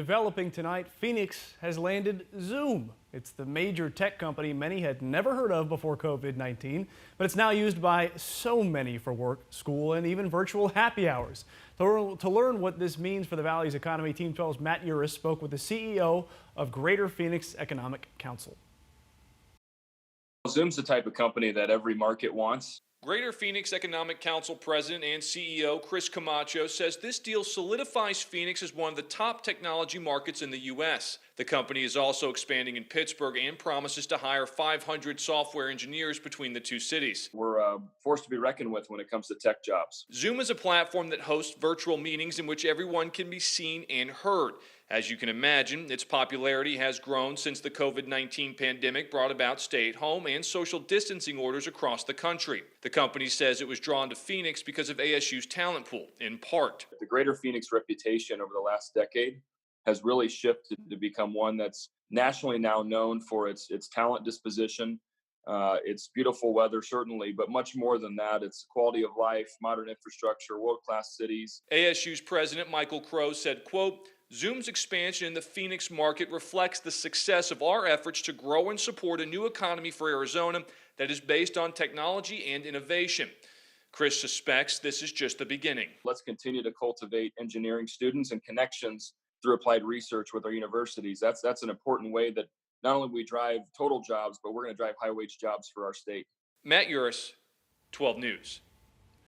Developing tonight, Phoenix has landed Zoom. It's the major tech company many had never heard of before COVID-19, but it's now used by so many for work, school, and even virtual happy hours. To learn what this means for the Valley's economy, Team 12's Matt Uris spoke with the CEO of Greater Phoenix Economic Council. Zoom's the type of company that every market wants. Greater Phoenix Economic Council President and CEO Chris Camacho says this deal solidifies Phoenix as one of the top technology markets in the U.S. The company is also expanding in Pittsburgh and promises to hire 500 software engineers between the two cities. We're a force to be reckoned with when it comes to tech jobs. Zoom is a platform that hosts virtual meetings in which everyone can be seen and heard. As you can imagine, its popularity has grown since the COVID-19 pandemic brought about stay-at-home and social distancing orders across the country. The company says it was drawn to Phoenix because of ASU's talent pool, in part. The Greater Phoenix reputation over the last decade has really shifted to become one that's nationally now known for its talent disposition, its beautiful weather, certainly, but much more than that. It's quality of life, modern infrastructure, world-class cities. ASU's president, Michael Crow, said, quote, Zoom's expansion in the Phoenix market reflects the success of our efforts to grow and support a new economy for Arizona that is based on technology and innovation. Chris suspects this is just the beginning. Let's continue to cultivate engineering students and connections through applied research with our universities. That's an important way that not only we drive total jobs, but we're going to drive high-wage jobs for our state. Matt Uris, 12 News.